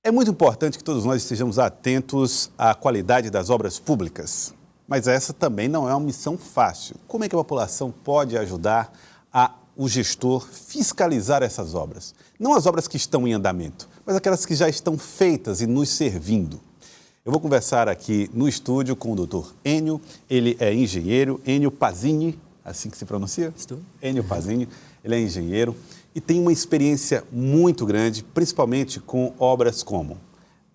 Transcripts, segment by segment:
É muito importante que todos nós estejamos atentos à qualidade das obras públicas, mas essa também não é uma missão fácil. Como é que a população pode ajudar o gestor fiscalizar essas obras? Não as obras que estão em andamento, mas aquelas que já estão feitas e nos servindo. Eu vou conversar aqui no estúdio com o doutor Enio, ele é engenheiro, Enio Pazini, assim que se pronuncia? Estou. Enio Pazini, ele é engenheiro e tem uma experiência muito grande, principalmente com obras como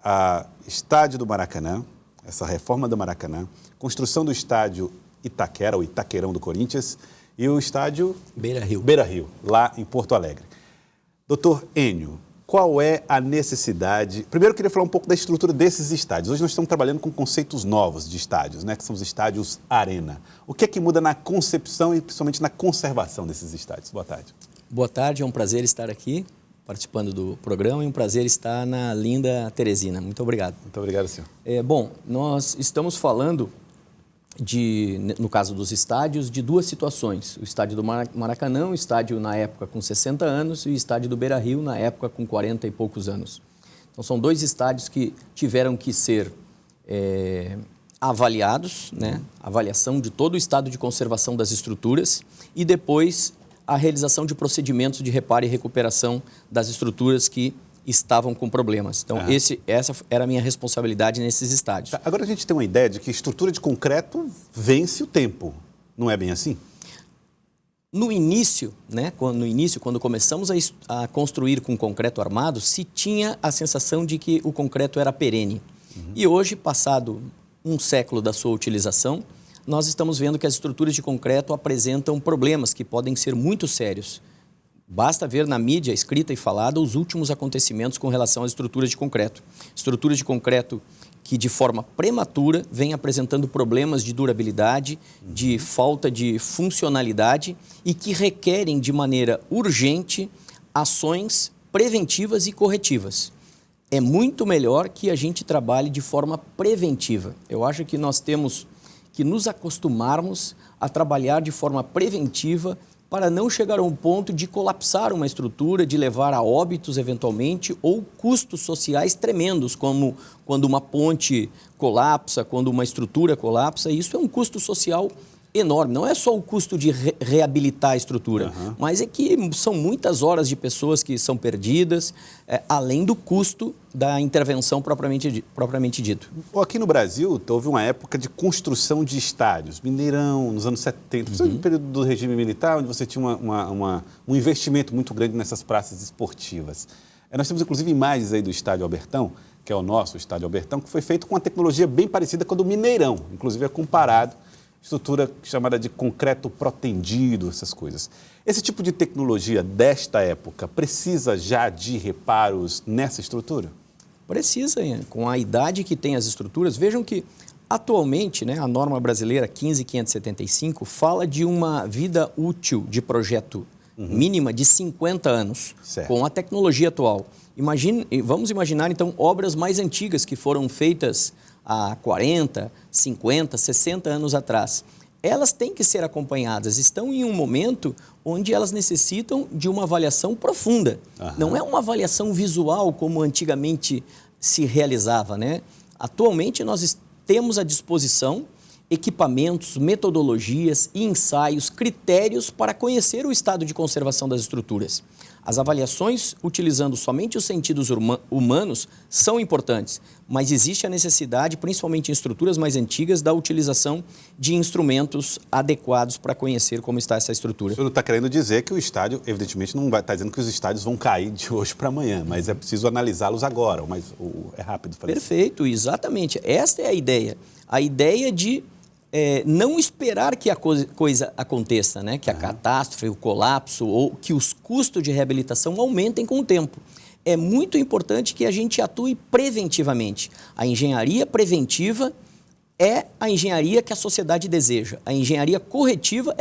a Estádio do Maracanã, essa reforma do Maracanã, construção do estádio Itaquera, ou Itaquerão do Corinthians, e o estádio Beira-Rio, lá em Porto Alegre. Doutor Enio, qual é a necessidade? Primeiro eu queria falar um pouco da estrutura desses estádios. Hoje nós estamos trabalhando com conceitos novos de estádios, né, que são os estádios Arena. O que é que muda na concepção e principalmente na conservação desses estádios? Boa tarde. Boa tarde, é um prazer estar aqui participando do programa e um prazer estar na linda Teresina. Muito obrigado. Muito obrigado, senhor. Bom, nós estamos falando, no caso dos estádios, de duas situações. O estádio do Maracanã, o estádio na época com 60 anos, e o estádio do Beira-Rio, na época com 40 e poucos anos. Então, são dois estádios que tiveram que ser avaliados, né? Avaliação de todo o estado de conservação das estruturas e depois a realização de procedimentos de reparo e recuperação das estruturas que estavam com problemas. Então, essa era a minha responsabilidade nesses estádios. Agora a gente tem uma ideia de que estrutura de concreto vence o tempo. Não é bem assim? No início, né, quando começamos a construir com concreto armado, se tinha a sensação de que o concreto era perene. E hoje, passado um século da sua utilização, nós estamos vendo que as estruturas de concreto apresentam problemas que podem ser muito sérios. Basta ver na mídia escrita e falada os últimos acontecimentos com relação às estruturas de concreto. Estruturas de concreto que, de forma prematura, vêm apresentando problemas de durabilidade, de falta de funcionalidade e que requerem, de maneira urgente, ações preventivas e corretivas. É muito melhor que a gente trabalhe de forma preventiva. Eu acho que nós temos que nos acostumarmos a trabalhar de forma preventiva para não chegar a um ponto de colapsar uma estrutura, de levar a óbitos eventualmente ou custos sociais tremendos, como quando uma ponte colapsa, quando uma estrutura colapsa. Isso é um custo social enorme. Não é só o custo de reabilitar a estrutura, mas é que são muitas horas de pessoas que são perdidas, além do custo da intervenção propriamente dito. Aqui no Brasil, houve uma época de construção de estádios. Mineirão, nos anos 70, no período do regime militar, onde você tinha um investimento muito grande nessas praças esportivas. Nós temos, inclusive, imagens aí do Estádio Albertão, que é o nosso Estádio Albertão, que foi feito com uma tecnologia bem parecida com a do Mineirão. Inclusive, é comparado. Estrutura chamada de concreto protendido, essas coisas. Esse tipo de tecnologia desta época precisa já de reparos nessa estrutura? Precisa, com a idade que tem as estruturas. Vejam que, atualmente, né, a norma brasileira 15575 fala de uma vida útil de projeto mínima de 50 anos, com a tecnologia atual. Vamos imaginar, então, obras mais antigas que foram feitas há 40, 50, 60 anos atrás. Elas têm que ser acompanhadas, estão em um momento onde elas necessitam de uma avaliação profunda. Não é uma avaliação visual como antigamente se realizava, né? Atualmente nós temos à disposição equipamentos, metodologias, ensaios, critérios para conhecer o estado de conservação das estruturas. As avaliações, utilizando somente os sentidos humanos, são importantes, mas existe a necessidade, principalmente em estruturas mais antigas, da utilização de instrumentos adequados para conhecer como está essa estrutura. O senhor está querendo dizer que o estádio, evidentemente, não vai estar dizendo que os estádios vão cair de hoje para amanhã, mas é preciso analisá-los agora, mas é rápido fazer isso. Perfeito, exatamente. Esta é a ideia. A ideia de não esperar que a coisa aconteça, né? Que a catástrofe, o colapso ou que os custos de reabilitação aumentem com o tempo. É muito importante que a gente atue preventivamente. A engenharia preventiva é a engenharia que a sociedade deseja. A engenharia corretiva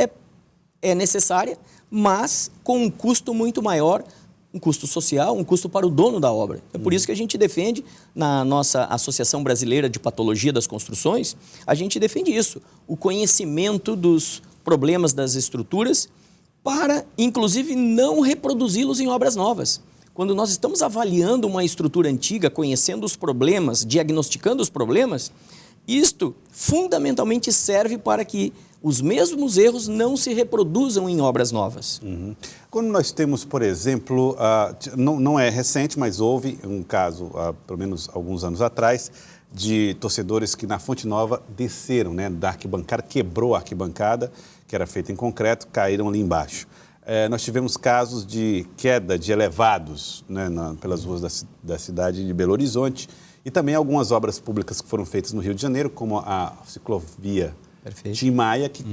é necessária, mas com um custo muito maior, um custo social, um custo para o dono da obra. É por isso que a gente defende, na nossa Associação Brasileira de Patologia das Construções, a gente defende isso, o conhecimento dos problemas das estruturas para, inclusive, não reproduzi-los em obras novas. quando nós estamos avaliando uma estrutura antiga, conhecendo os problemas, diagnosticando os problemas, isto fundamentalmente serve para que os mesmos erros não se reproduzam em obras novas. Quando nós temos, por exemplo, não é recente, mas houve um caso, pelo menos alguns anos atrás, de torcedores que na Fonte Nova desceram, né, da arquibancada, quebrou a arquibancada, que era feita em concreto, caíram ali embaixo. Nós tivemos casos de queda de elevados, né, pelas ruas da cidade de Belo Horizonte, e também algumas obras públicas que foram feitas no Rio de Janeiro, como a ciclovia Tim Maia, que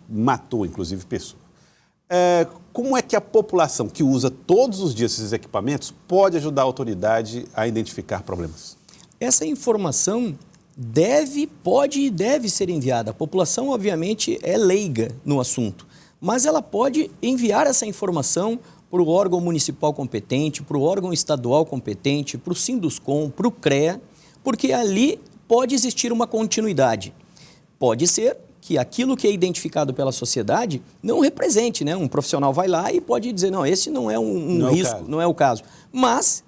matou, inclusive, pessoas. Como é que a população que usa todos os dias esses equipamentos pode ajudar a autoridade a identificar problemas? Essa informação pode e deve ser enviada. A população, obviamente, é leiga no assunto, mas ela pode enviar essa informação para o órgão municipal competente, para o órgão estadual competente, para o Sinduscom, para o CREA, porque ali pode existir uma continuidade. Pode ser que aquilo que é identificado pela sociedade não represente, né? Um profissional vai lá e pode dizer, não, esse não é um risco, não é o caso. Mas,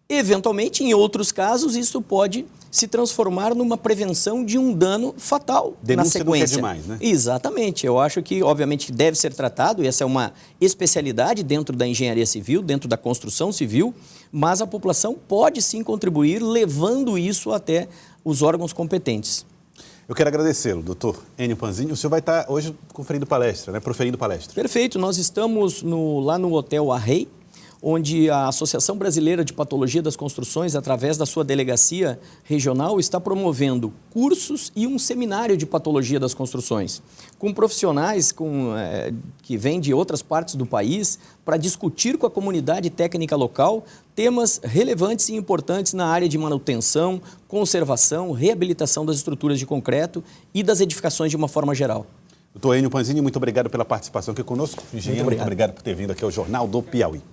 eventualmente, em outros casos, isso pode se transformar numa prevenção de um dano fatal na sequência. Não quer demais, né? Exatamente. Eu acho que, obviamente, deve ser tratado, e essa é uma especialidade dentro da engenharia civil, dentro da construção civil, mas a população pode sim contribuir levando isso até os órgãos competentes. Eu quero agradecê-lo, doutor Enio Panzini. O senhor vai estar hoje proferindo palestra. Perfeito. Nós estamos lá no Hotel Arrei, onde a Associação Brasileira de Patologia das Construções, através da sua delegacia regional, está promovendo cursos e um seminário de patologia das construções, com profissionais que vêm de outras partes do país para discutir com a comunidade técnica local temas relevantes e importantes na área de manutenção, conservação, reabilitação das estruturas de concreto e das edificações de uma forma geral. Doutor Enio Panzini, muito obrigado pela participação aqui conosco. Engenheiro, muito obrigado por ter vindo aqui ao Jornal do Piauí.